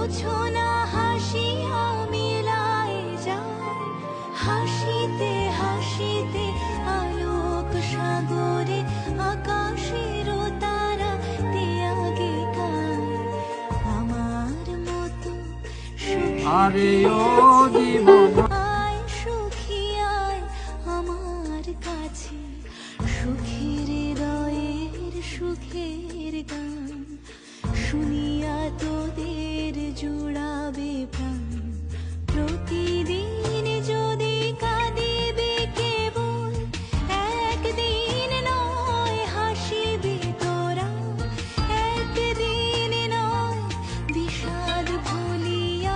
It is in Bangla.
বুঝো না হাসিয়া মিলায় যায়, হাসিতে হাসিতে আলোক সাগরে আকাশের তারা তিয়াগে গায়। আমার মতো আরে ও জীবন আয় সুখী আয় আমার কাছে, সুখের হৃদয়ের সুখের গান শুনিয়া তোদের জুড়াবে প্রাণ। প্রতিদিন যদি কাঁদিবে কেবল, একদিন নয় হাসিবে তোরা, একদিন নয় বিষাদ ভুলিয়া